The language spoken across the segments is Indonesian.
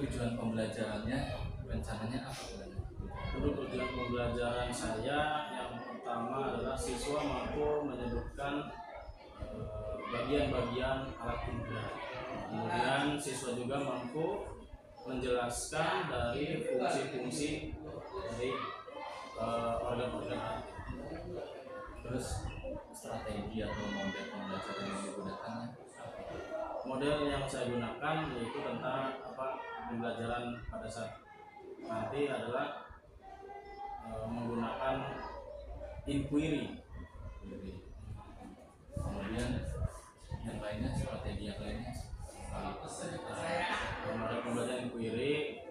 tujuan pembelajarannya rencananya apa? Untuk tujuan pembelajaran saya yang pertama adalah siswa mampu menyebutkan bagian-bagian alat indera. Kemudian siswa juga mampu menjelaskan dari fungsi-fungsi dari organ-organ. Terus strategi atau model pembelajaran yang digunakannya? Model yang saya gunakan yaitu tentang pembelajaran pada saat nanti adalah menggunakan inquiry. Kemudian yang lainnya, strategi yang lainnya Model pembelajaran inquiry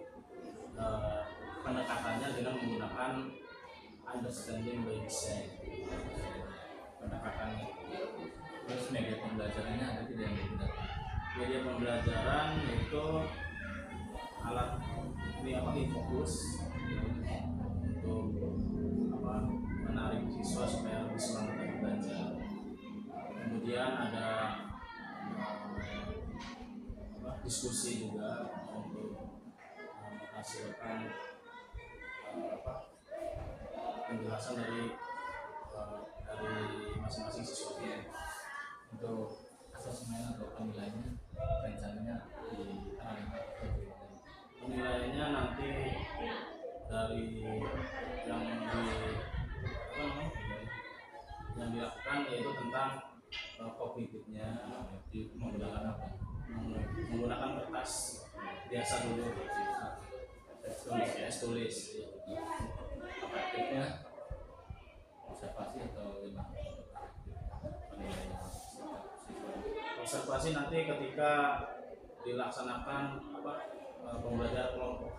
pendekatannya dengan menggunakan understanding by design. Pendekatannya. Terus media pembelajarannya ada tidak yang digunakan? Media pembelajaran yaitu alat fokus untuk menarik siswa supaya lebih semangat belajar. Kemudian ada diskusi juga untuk menghasilkan penjelasan dari masing-masing siswa. Untuk asesmen atau penilaiannya rencananya di penilaiannya nanti dari yang dilakukan yaitu tentang kognitifnya menggunakan apa? menggunakan kertas biasa dulu, tulis. Praktiknya observasi atau gimana? Observasi nanti ketika dilaksanakan pembelajaran kelompok.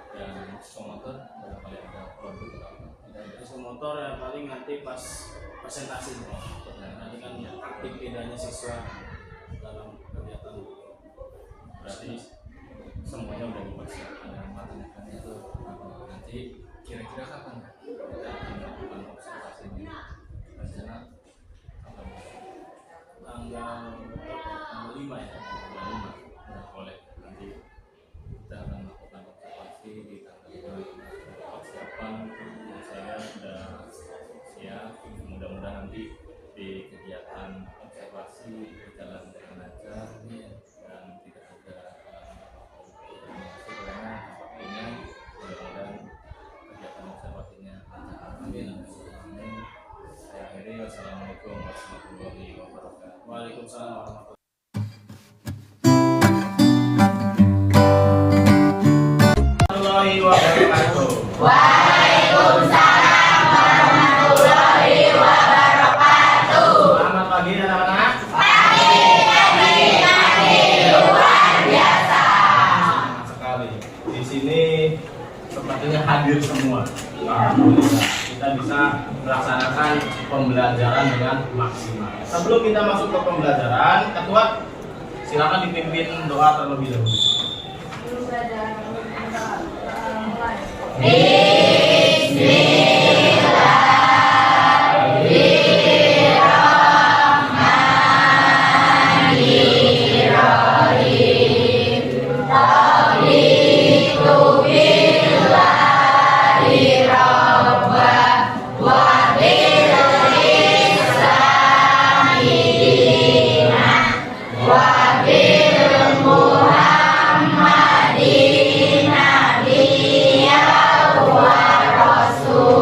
Dan psikomotor berapa kali ada produk atau apa? Psikomotor yang paling nanti pas presentasi. Nanti kan aktif tidaknya siswa dalam kegiatan. Berarti semuanya udah dipersiapkan dengan matang-matangnya itu. Nanti kira-kira kapan kita akan melakukan observasi ini? Rencana kapan? Tanggal 5 ya. Tanggal 5 udah boleh. Nanti kita akan melakukan observasi di tanggal 5. Persiapan saya sudah siap. Mudah-mudahan nanti di kegiatan observasi berjalan dengan lancar dan tidak ada karena waktunya. Mudah-mudahan kegiatan observasinya lancar. Amin. Saya akhiri. Wassalamualaikum warahmatullahi wabarakatuh. Waalaikumsalam warahmatullahi wabarakatuh. Waalaikumsalam warahmatullahi wabarakatuh. Selamat pagi anak-anak. Pagi luar biasa. Senang sekali. Di sini sepertinya hadir semua. Alhamdulillah kita bisa melaksanakan pembelajaran dengan maksimal. Sebelum kita masuk ke pembelajaran, Ketua silakan dipimpin doa terlebih dahulu. Muhammadin nabiyya wa rasul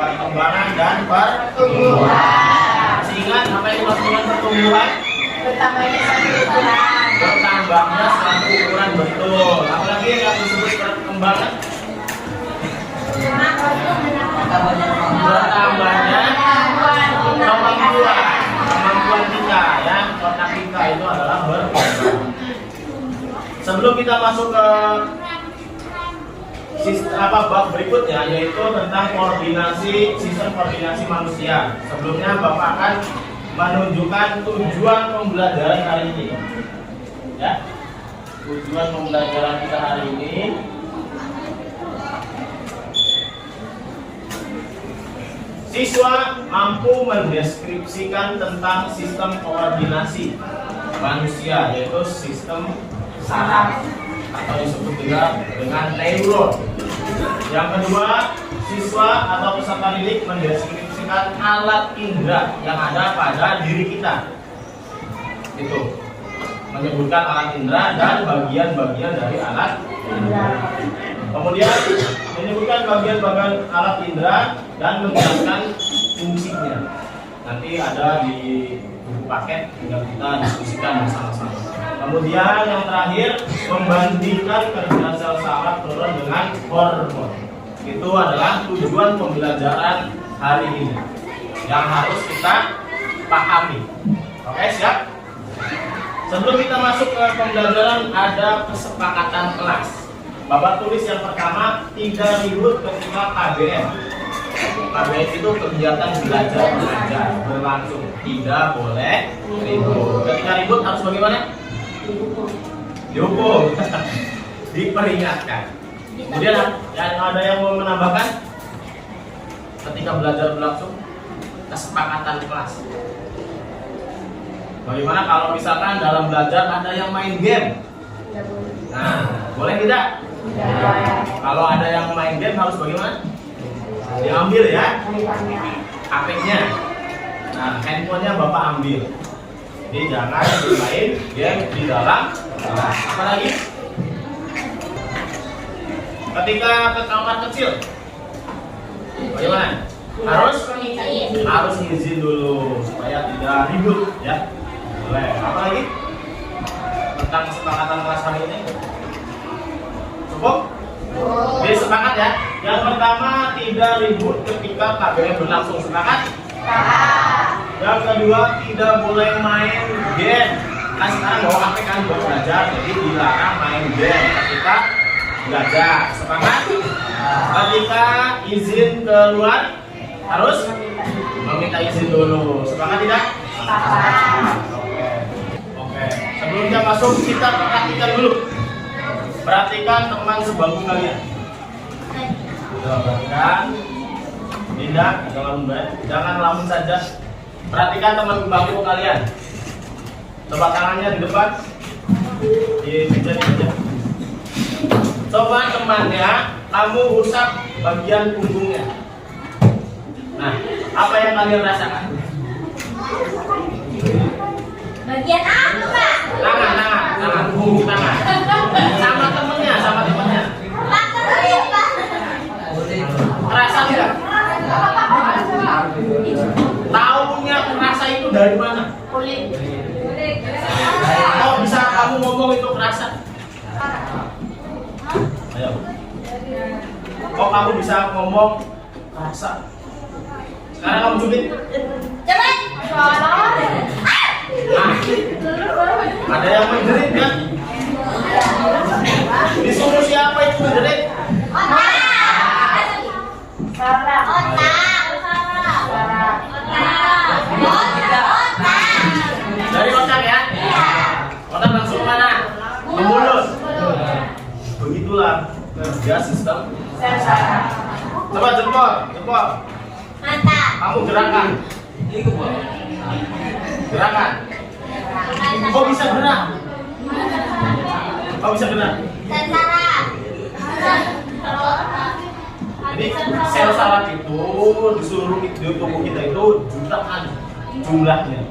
perkembangan dan Tumbuhan. masih ingat apa yang dimaksud dengan pertumbuhan? Bertambahnya suatu ukuran. Bertambahnya suatu ukuran, betul. Apalagi yang disebut perkembangan? Bertambahnya kemampuan kita, ya. Otak kita itu adalah berkembang. Sebelum kita masuk ke bab berikutnya, yaitu tentang sistem koordinasi manusia. Sebelumnya Bapak akan menunjukkan tujuan pembelajaran hari ini. Ya, tujuan pembelajaran kita hari ini. Siswa mampu mendeskripsikan tentang sistem koordinasi manusia, yaitu sistem saraf atau disebut juga dengan neuron. Yang kedua, siswa atau peserta didik mendeskripsikan alat indera yang ada pada diri kita. Itu menyebutkan alat indera dan bagian-bagian dari alat indera. Kemudian menyebutkan bagian-bagian alat indera dan menjelaskan fungsinya. Nanti ada di buku paket, tinggal kita diskusikan bersama-sama. Kemudian yang terakhir, membandingkan kerja sel saraf neuron dengan hormon. Itu adalah tujuan pembelajaran hari ini yang harus kita pahami. Oke, siap? Sebelum kita masuk ke pembelajaran, ada kesepakatan kelas. Bapak tulis yang pertama, tidak ribut ketika KBM. KBM itu kegiatan belajar mengajar berlangsung, tidak boleh ribut. Ketika ribut harus bagaimana? Dihukum. Diperingatkan. Kemudian ada yang mau menambahkan? Ketika belajar berlangsung, kesepakatan kelas. Bagaimana kalau misalkan dalam belajar ada yang main game? Nah, boleh tidak? Kalau ada yang main game harus bagaimana? Diambil ya, HP-nya. Nah, handphonenya Bapak ambil. Jadi jangan bermain game di dalam kelas. Apalagi ketika ke kamar kecil, bagaimana? Harus izin dulu supaya tidak ribut ya. Boleh. Apalagi tentang kesepakatan kelas hari ini? Cukup? Jadi sepakat ya. Yang pertama, tidak ribut ketika KBM berlangsung. Sepakat? Yang kedua, tidak boleh main game. Kan sekarang bawa HP kan buat belajar, jadi dilarang main game ketika belajar. Sepakat? Ketika izin keluar harus meminta izin dulu. Sepakat tidak? Oke. Sebelumnya masuk, kita perhatikan dulu. Perhatikan teman sebangku kalian. Perhatikan. Tidak, jangan lamun saja. Perhatikan teman sebangku kalian. Coba tangannya di depan. Di meja aja. Coba temannya, kamu rusak bagian punggungnya. Nah, apa yang kalian rasakan? Bagian apa, Pak? Tangan, punggung tangan. Sama temennya. Kerasa tidak? Taunya kerasa itu dari mana? Kulit. Oh, bisa kamu ngomong itu kerasa? Ayo. Oh, kamu bisa ngomong kerasa? Sekarang kamu cubit. Ada yang menjerit kan? Disuruh siapa itu menjerit? Dari otak ya? Otak langsung mana? Ke mulut. Begitulah kerja sistem. Coba jempol. Mantap. Kamu gerakan. Gerakan. Kok bisa gerak? Jadi sel saraf itu di seluruh tubuh kita itu jutaan jumlahnya.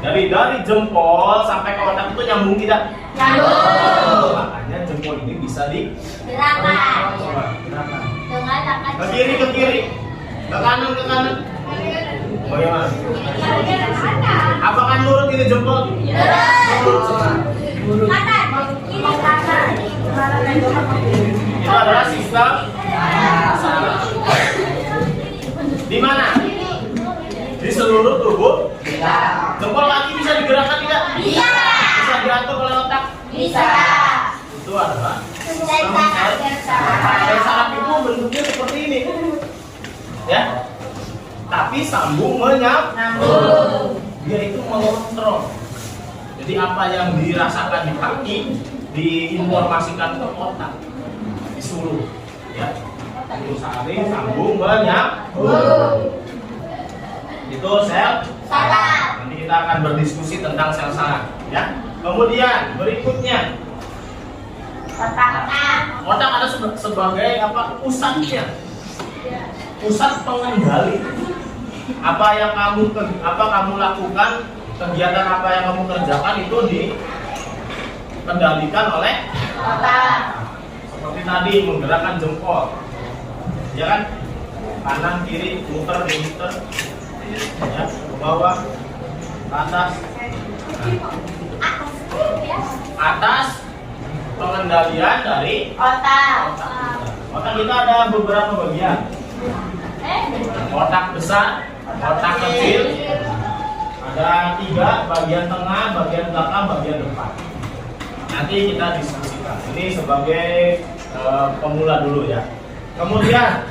Dari jempol sampai ke otak itu nyambung tidak? Nyambung. Makanya jempol ini bisa Gerakan. Coba gerakan. Dengan tangan. Ke kiri. Ke kanan, ke kanan. Bagaimana? Apakah nurut ini jempol? Kanan. Kiri kanan. Itu adalah sistem salah. Di mana? Di seluruh tubuh. Jempol kaki bisa digerakkan tidak? Bisa. Bisa diatur oleh otak? Bisa. Itu adalah Dan saraf itu bentuknya seperti ini, ya. Tapi sambung menyambung. Dia itu mengontrol. Jadi apa yang dirasakan di kaki diinformasikan ke otak, disuruh, ya. Itu saling sambung menyambung. Itu sel saraf. Nanti kita akan berdiskusi tentang sel saraf, ya. Kemudian berikutnya. Otak. Otak ada sebagai apa? Pusatnya, pusat pengendali. Apa yang kamu lakukan, kegiatan apa yang kamu kerjakan itu dikendalikan oleh Otak. seperti tadi menggerakkan jempol, ya kan? Kanan kiri muter, ya, ke bawah, ke atas, atas. Pengendalian dari Otak. otak kita ada beberapa bagian. Otak besar, otak kecil, ada 3, bagian tengah, bagian belakang, bagian depan. Nanti kita diskusikan. Ini sebagai pemula dulu ya. Kemudian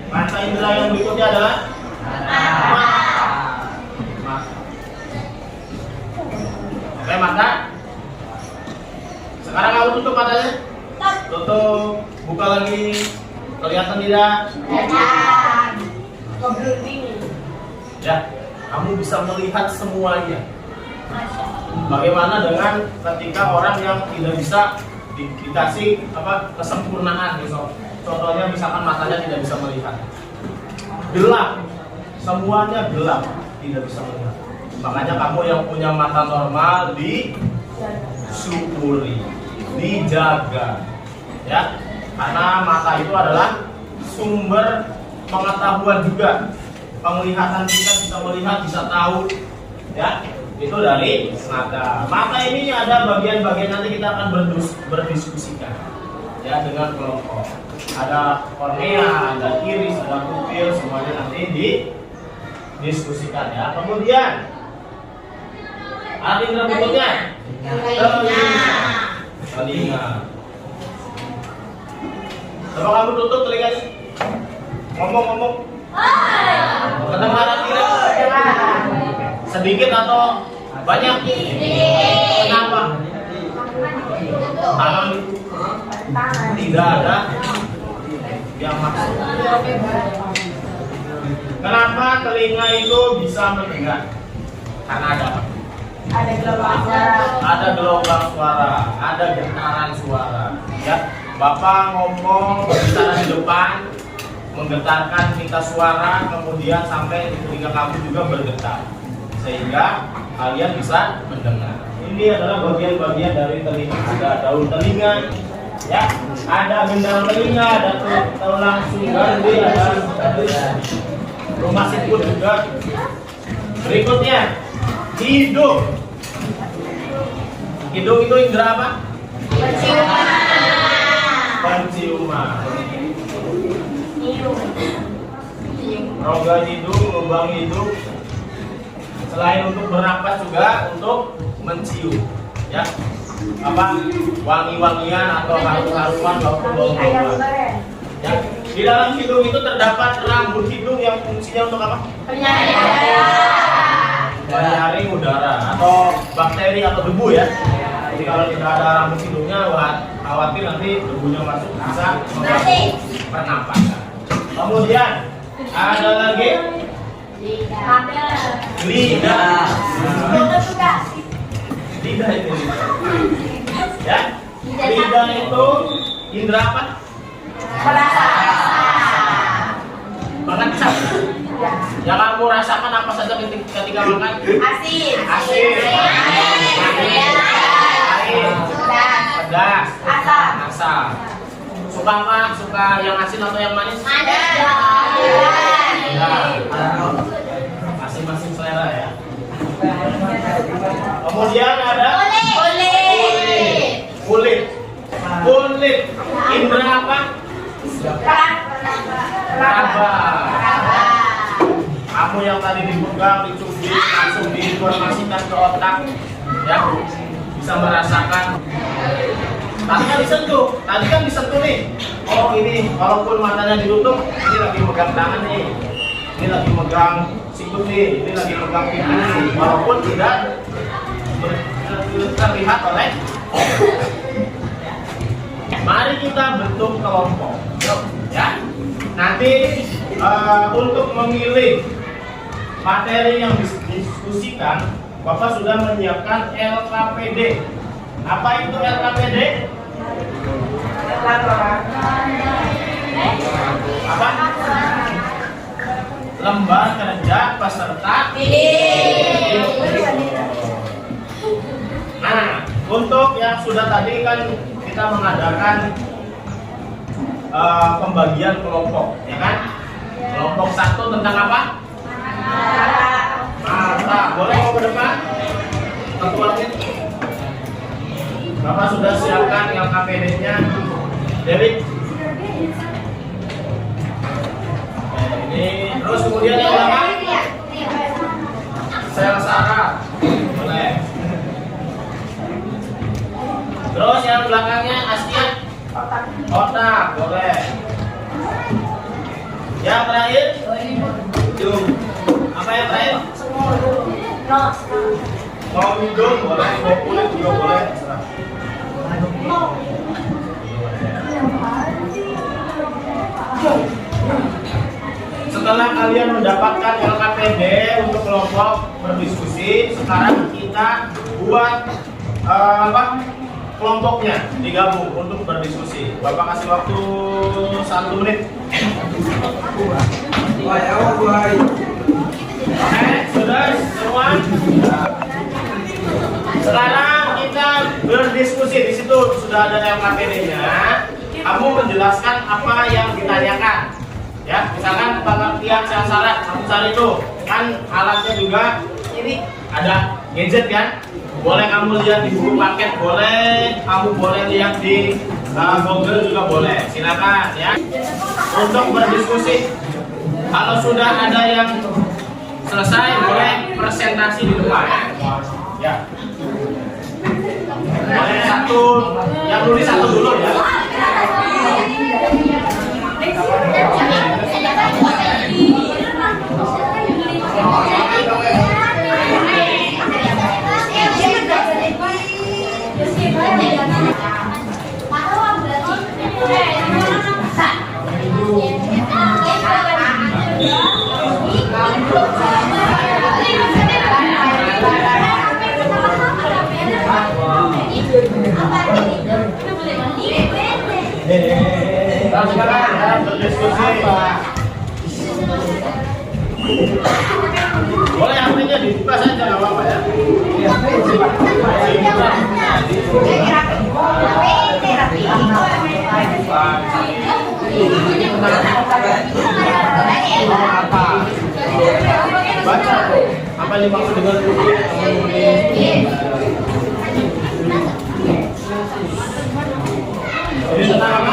mata indera yang berikutnya adalah mata. Oke, mata. Sekarang kamu tutup matanya. Tutup, buka lagi. Kelihatan tidak? Ya, kamu bisa melihat semuanya. Bagaimana dengan ketika orang yang tidak bisa dikasih kesempurnaan, contohnya misalkan matanya tidak bisa melihat, gelap, semuanya gelap, tidak bisa melihat. Makanya kamu yang punya mata normal disyukuri, dijaga, ya, karena mata itu adalah sumber pengetahuan juga. Penglihatan kita bisa melihat, bisa tahu, ya, itu dari mata. Mata ini ada bagian-bagian, nanti kita akan berdiskusikan, ya, dengan kelompok. Ada kornea, ada iris, ada pupil, semuanya nanti didiskusikan, ya. Kemudian ada indera berikutnya, telinga. Coba kamu tutup telinganya, ngomong-ngomong. Kedengaran tidak? Sedikit atau banyak? Kenapa? Tidak ada yang maksud. Kenapa telinga itu bisa mendengar? Karena ada apa? Ada gelombang suara. Ada gelombang suara, ada getaran suara. Ya, Bapak ngomong berbicara di depan, menggetarkan pita suara, kemudian sampai di telinga kamu juga bergetar, sehingga kalian bisa mendengar. Ini adalah bagian-bagian dari telinga. Ada daun telinga, ya, ada gendang telinga, ada tulang sumber, ada rumah sikut juga. Berikutnya, hidung. Hidung itu indera apa? Penciuman. Rongga hidung, lubang hidung, selain untuk bernapas juga untuk mencium, ya, apa, wangi-wangian atau harum-haruman maupun bau-bauan. Ya, di dalam hidung itu terdapat rambut hidung yang fungsinya untuk apa? Menyaring udara atau bakteri atau debu, ya. Jadi kalau tidak ada rambut hidungnya, khawatir nanti debunya masuk bisa mengganggu pernapasan. Kemudian ada lagi lidah. Lidah itu, ya. Lidah itu indera apa? Mengecap. Yang kamu rasakan apa saja ketika makan? Asin. Pedas, Asam. Suka apa? Suka yang asin atau yang manis? Manis. Ya, Kamu yang tadi dipegang, dicubit, langsung diinformasikan ke otak, ya, bisa merasakan. Tadi kan disentuh nih. Oh ini, walaupun matanya ditutup, ini lagi megang tangan nih, ini lagi megang siku nih, ini lagi megang pipi nih, walaupun tidak terlihat oleh. Mari kita bentuk kelompok, ya. Nanti untuk memilih materi yang didiskusikan, Bapak sudah menyiapkan LKPD. Apa itu LKPD? Apa? Lembar kerja peserta didik. Nah, untuk yang sudah tadi kan kita mengadakan pembagian kelompok, ya kan? Kelompok 1 tentang apa? Mata. Boleh mau ke depan? Ketuanya. Bapak sudah siapkan LKPD-nya. Dewi. Ini terus kemudian yang belakang sel saraf. Boleh. Terus yang belakangnya Astia. Otak. Boleh. Yang terakhir? Apa yang terakhir? Mau hidung boleh, mau kulit juga boleh. Setelah kalian mendapatkan LKPD untuk kelompok berdiskusi, sekarang kita buat kelompoknya digabung untuk berdiskusi. Bapak kasih waktu 1 menit. Oke, sudah semua. Sekarang kita berdiskusi. Di situ sudah ada LKPD-nya. Kamu menjelaskan apa yang ditanyakan. Ya, misalkan pengertian sel saraf, kamu cari itu. Kan alatnya juga ini ada gadget kan? Boleh kamu lihat di buku paket, boleh. Kamu boleh lihat di Google juga boleh. Silakan ya. Untuk berdiskusi. Kalau sudah ada yang selesai, boleh presentasi di depan. Ya. Boleh satu, yang nulis satu dulu ya. Sekarang berdiskusi. Boleh HP-nya dibuka saja, nggak apa-apa ya. Baca apa yang dimaksud dengan ini tentang apa?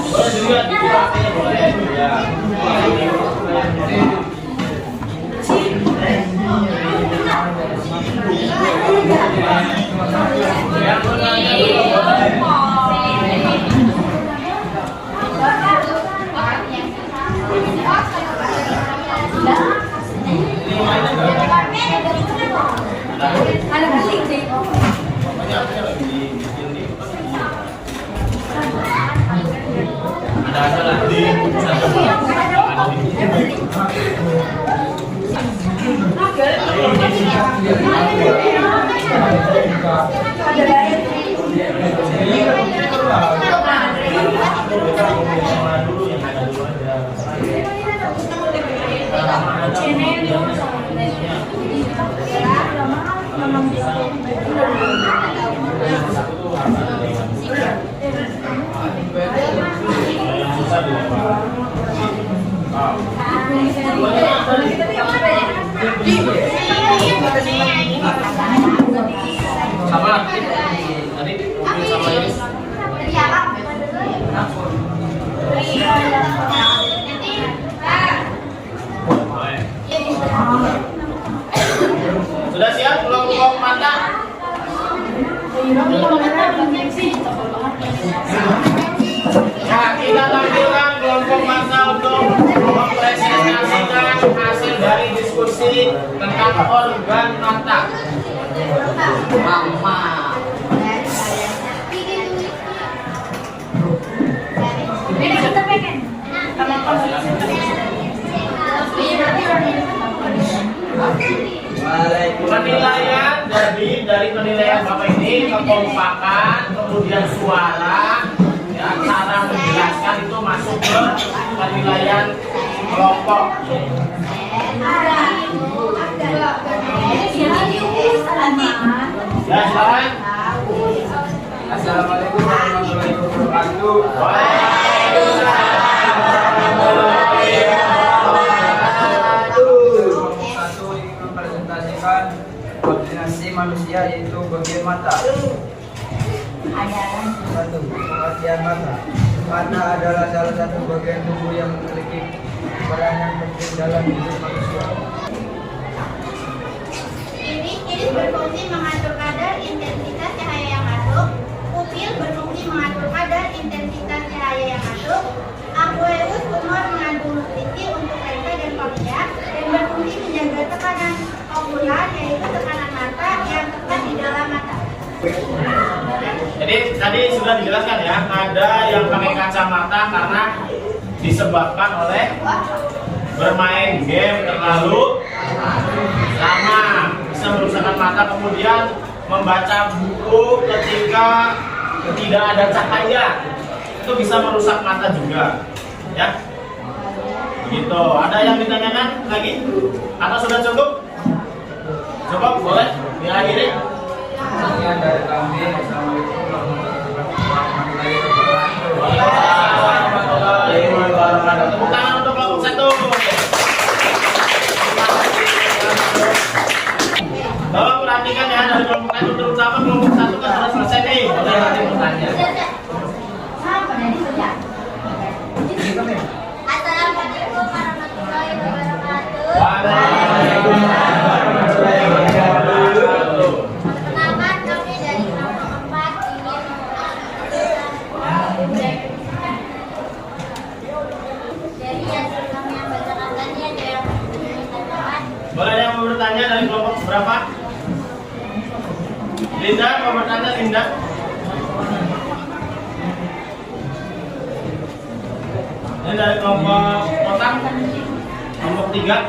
Boleh dilihat di HP-nya, boleh ya. Yang bertanya dulu boleh. Ada balik sih. Ada lagi sama tadi sama ini. Nah, kita tampilkan kelompok mata untuk mempresentasikan hasil dari diskusi tentang organ mata. Mama. Penilaian dari penilaian Bapak ini kekompakan, kemudian suara, ya, cara menjelaskan itu masuk ke penilaian kelompok. Ya, silakan. Assalamualaikum warahmatullahi wabarakatuh. Kelompok satu ingin mempresentasikan koordinasi manusia yaitu bagian mata. Satu, pengertian mata. Mata adalah salah satu bagian tubuh yang memiliki peran yang penting dalam hidup manusia. Iris berfungsi mengatur kadar intensitas cahaya yang masuk. Pupil berfungsi mengatur kadar intensitas cahaya yang masuk. Aqueous tumor mengandung nutrisi untuk lensa dan kornea dan berfungsi menjaga tekanan okular, yaitu tekanan mata yang tepat di dalam mata. Jadi tadi sudah dijelaskan ya, ada yang pakai kacamata karena disebabkan oleh bermain game terlalu lama, bisa merusakkan mata. Kemudian membaca buku ketika tidak ada cahaya itu bisa merusak mata juga, ya. Gitu. Ada yang ditanyakan lagi? Atau sudah cukup? Cukup, boleh diakhiri. Sekian dari kami. Assalamualaikum warahmatullahi wabarakatuh. Warahmatullahi wabarakatuh. Tepuk tangan untuk kelompok satu. Tolong perhatikan ya, dari kelompok satu terutama kelompok satu kan sudah selesai nih. Boleh nanti bertanya. Assalamualaikum warahmatullahi wabarakatuh. Waalaikumsalam warahmatullahi wabarakatuh. Perkenalkan, kami dari kelompok 4 ingin dari yang kami yang bacakan tadi ada yang bertanya. Boleh yang mau bertanya dari kelompok berapa? Linda, mau bertanya Linda? Ini dari kelompok otak, kelompok 3.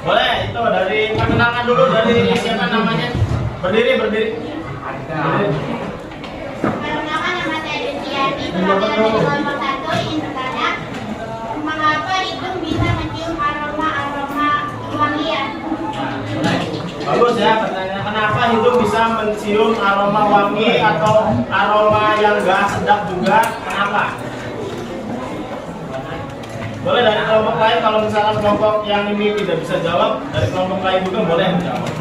Boleh, itu dari perkenalkan dulu dari siapa namanya? Berdiri. Berdiri. Perkenalkan, nama saya Desiani, perwakilan dari kelompok 1 ingin bertanya, mengapa hidung bisa mencium aroma wangian? Bagus ya pertanyaan. Kenapa hidung bisa mencium aroma wangi atau aroma yang gak sedap juga? Kenapa? Boleh dari kelompok lain, kalau misalnya kelompok yang ini tidak bisa jawab, dari kelompok lain juga boleh menjawab.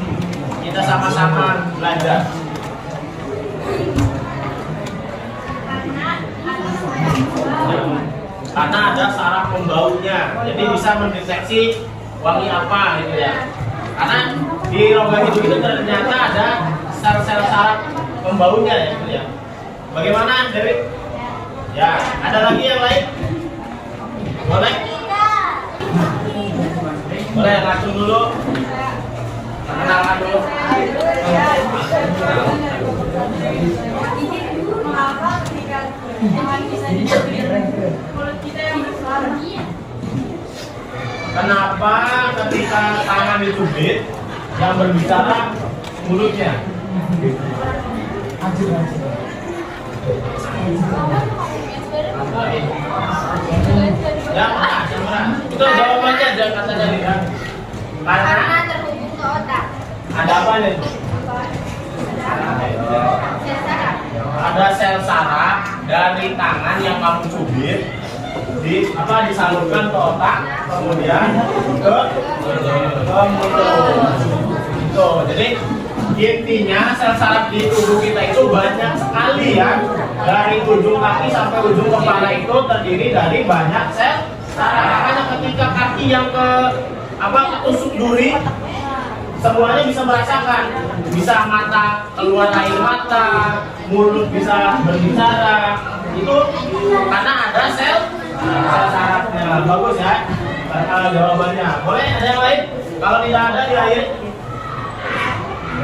Kita sama-sama belajar. Karena ada saraf pembaunya, jadi bisa mendeteksi wangi apa gitu ya. Karena di rongga hidung itu ternyata ada sel-sel saraf pembaunya ya, gitu ya. Bagaimana, Dewi? Ya, ada lagi yang lain? Boleh? Boleh, langsung dulu. Perkenalkan dulu. Mengapa ketika tangan bisa dicubit, mulut kita yang bersuara? Kenapa ketika tangan dicubit yang berbicara mulutnya? Ya, itu jawabannya jangan kata dari kan. Karena terhubung ke otak. Ada apa nih? Sel saraf. Ada sel saraf dari tangan yang kamu cubit disalurkan ke otak, kemudian ke mulut. Tuh, jadi intinya sel saraf di tubuh kita itu banyak sekali ya. Dari ujung kaki sampai ujung kepala itu terdiri dari banyak sel saraf. Makanya ketika kaki yang ketusuk duri semuanya bisa merasakan, bisa mata keluar air mata, mulut bisa berbicara, itu karena ada sel sarafnya. Bagus ya jawabannya. Boleh ada yang lain? Kalau tidak ada diakhiri.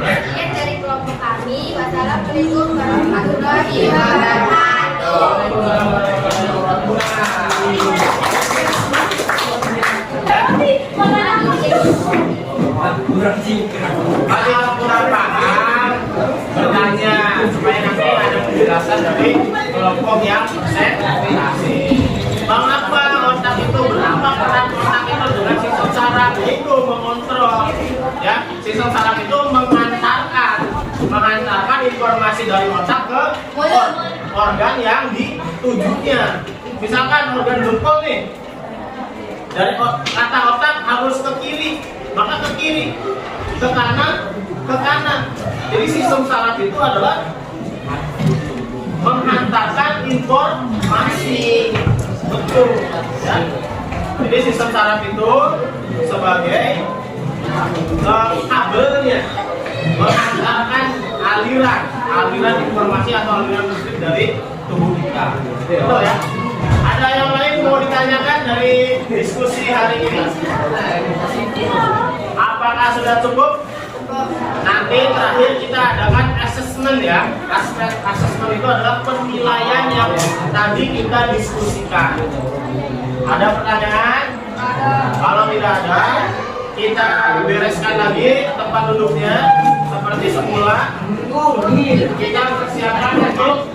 Sekian dari kelompok kami. Wassalamualaikum warahmatullahi wabarakatuh. Waalaikumsalam warahmatullahi wabarakatuh. Bagi yang kurang paham bertanya supaya nanti ada penjelasan dari kelompok yang presentasi. Mengapa otak itu, berapa peran otak itu dengan sistem saraf itu mengontrol, ya? Sistem saraf itu mengantarkan informasi dari otak ke organ yang ditujunya. Misalkan organ jempol nih, dari kata otak harus ke kiri, maka ke kiri, ke kanan. Jadi sistem saraf itu adalah menghantarkan informasi. Betul ya. Jadi sistem saraf itu sebagai kabelnya menghantarkan aliran informasi atau aliran listrik dari tubuh kita. Betul ya. Ada yang lain mau ditanyakan dari diskusi hari ini? Apakah sudah cukup? Nanti terakhir kita adakan assessment ya. Assessment itu adalah penilaian yang tadi kita diskusikan. Ada pertanyaan? Kalau tidak ada, kita bereskan lagi tempat duduknya seperti semula. Kita persiapkan untuk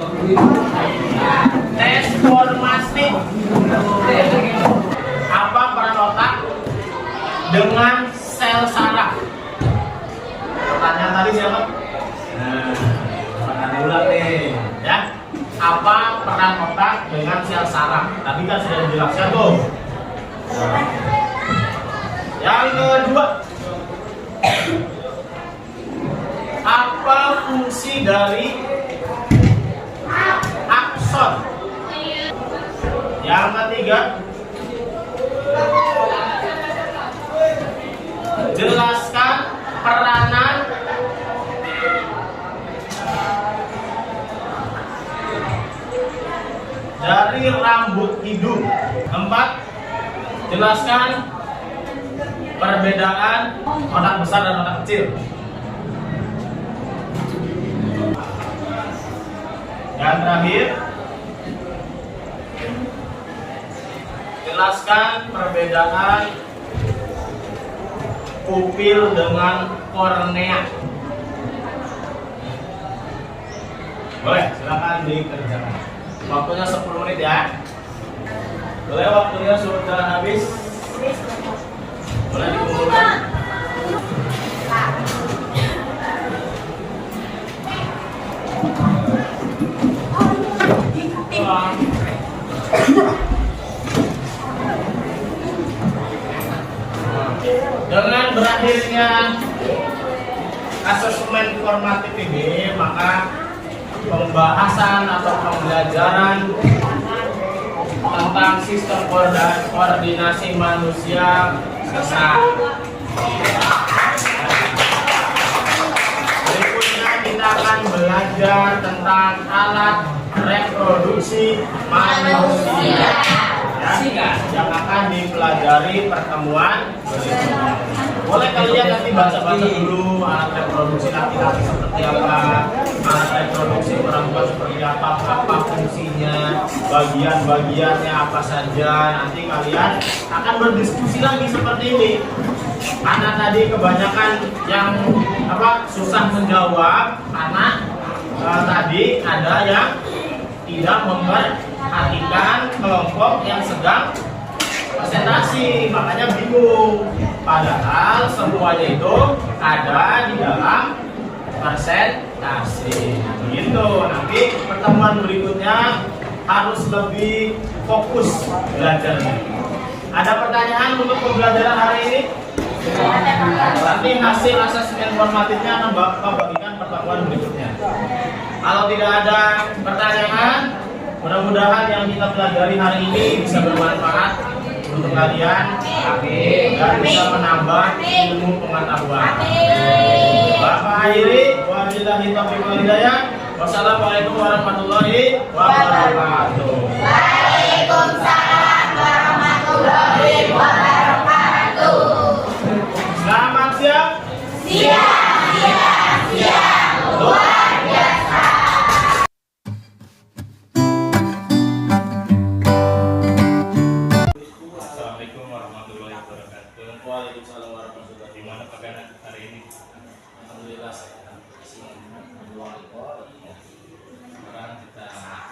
tes formatif. Apa peran otak dengan sel saraf? Pertanyaan tadi siapa? Pertanyaan ulang nih, ya. Apa peran otak dengan sel saraf? Tadi kan sudah dijelaskan tuh. Yang kedua, apa fungsi dari akson? Yang ketiga, jelaskan peranan dari rambut hidung. 4, jelaskan perbedaan otak besar dan otak kecil. Yang terakhir, jelaskan perbedaan pupil dengan kornea. Boleh, silakan dikerjakan. Waktunya 10 menit ya. Boleh, waktunya sudah habis. Boleh dikumpulkan. Dengan berakhirnya asesmen formatif ini, maka pembahasan atau pembelajaran tentang sistem koordinasi manusia selesai. Berikutnya kita akan belajar tentang alat reproduksi manusia, ya, yang akan dipelajari pertemuan berikutnya. Boleh kalian nanti baca-baca dulu alat reproduksi laki-laki seperti apa, alat reproduksi perempuan seperti apa fungsinya, bagian-bagiannya apa saja. Nanti kalian akan berdiskusi lagi seperti ini. Karena tadi kebanyakan yang susah menjawab karena tadi ada yang tidak memperhatikan kelompok yang sedang presentasi, makanya bingung. Padahal semuanya itu ada di dalam presentasi. Begitu. Nanti pertemuan berikutnya harus lebih fokus belajarnya. Ada pertanyaan untuk pembelajaran hari ini? Nanti hasil asesmen formatifnya akan Bapak bagikan pertemuan berikutnya. Kalau tidak ada pertanyaan, mudah-mudahan yang kita pelajari hari ini bisa bermanfaat untuk kalian dan bisa menambah ilmu pengetahuan. Bapak akhiri, wabillahi taufiq wal hidayah. Wassalamualaikum warahmatullahi wabarakatuh. Waalaikumsalam warahmatullahi wabarakatuh. Selamat siang. Siang. Luar biasa. Assalamualaikum warahmatullahi wabarakatuh. Waalaikumsalam warahmatullahi wabarakatuh. Gimana pegangan hari ini? Alhamdulillah. Sekarang kita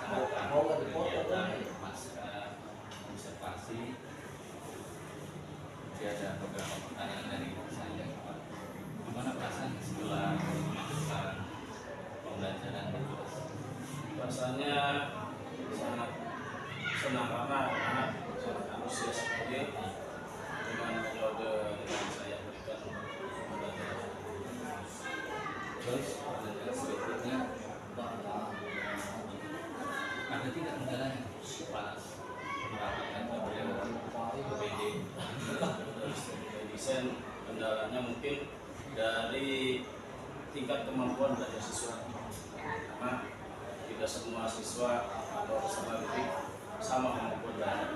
melaksanakan kegiatan pasca observasi. Jadi ada beberapa pertanyaan dari saya. Gimana perasaan setelah melakukan pembelajaran di kelas? Rasanya sangat senang karena anak sangat antusias sekali dengan metode yang saya berikan pembelajaran. Terus pertanyaan selanjutnya, ada tidak kendalanya pas menerapkan PPD? Desain kendalanya mungkin dari tingkat kemampuan belajar siswa, karena tidak semua siswa atau peserta didik sama kemampuan belajar.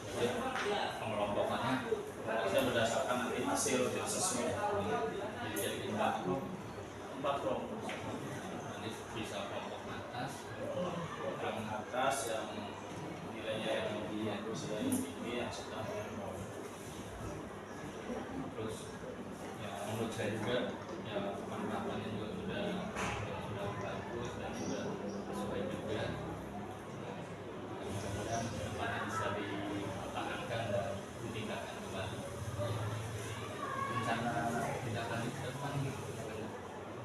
Jadi pengelompokannya Kita berdasarkan nanti hasil sesuai. jadi empat kelompok. Nanti bisa kelompok atas, Yang atas yang nilainya yang tinggi, yang usia yang tinggi, yang sedang. terus ya menurut saya juga ya penerapannya juga sudah bagus dan sudah sesuai juga. Mudah-mudahan kedepannya bisa dipertahankan dan ditingkatkan kembali. Rencana tidak lanjut ke depan gitu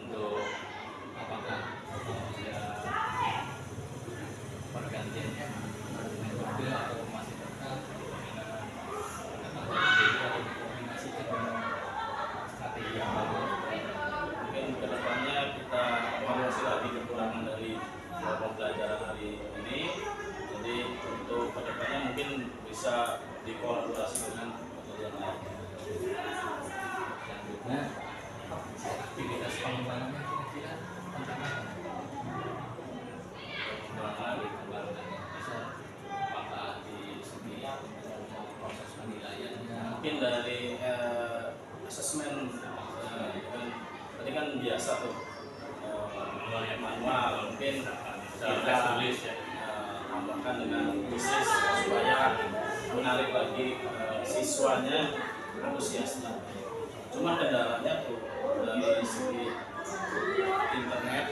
untuk apakah ya pergantiannya metode atau masih tetap dikombinasikan dengan strategi yang baru. Mungkin kedepannya kita evaluasi lagi kekurangan dari pembelajaran hari ini. Jadi untuk kedepannya mungkin bisa dikolaborasi dengan metode yang lain. Selanjutnya aktivitas pengembangannya kira-kira tentang apa? Pengembangan bisa apakah di segi proses penilaiannya? Mungkin dari asesmen kan tadi kan biasa tuh manual, mungkin kita tulis ya. tambahkan dengan bisnis supaya menarik lagi siswanya antusiasnya. Cuma kendalanya tuh dari segi internet,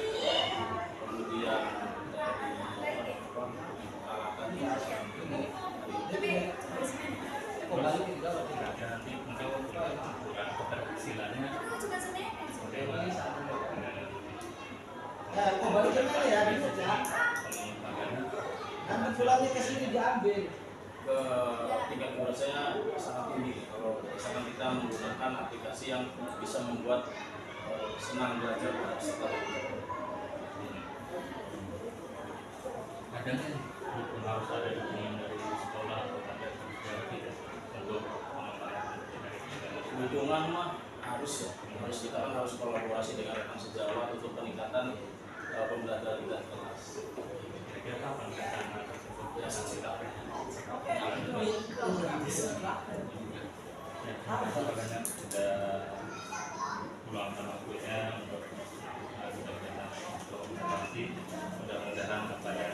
kemudian dari peralatan Ada nanti mungkin bukan keberhasilannya ke tingkat keberhasilannya sangat tinggi kalau misalkan kita menggunakan aplikasi yang bisa membuat senang belajar pada peserta. ada nggak harus ada dukungan dari sekolah atau ada tidak untuk pengembangan dari Dukungan mah harus ya, kita kan harus kolaborasi dengan rekan sejawat untuk peningkatan pembelajaran di kelas. kira-kira kapan rencana tersebut Ya, sekitar banyak sudah meluangkan waktunya untuk kegiatan untuk observasi. Mudah-mudahan kepada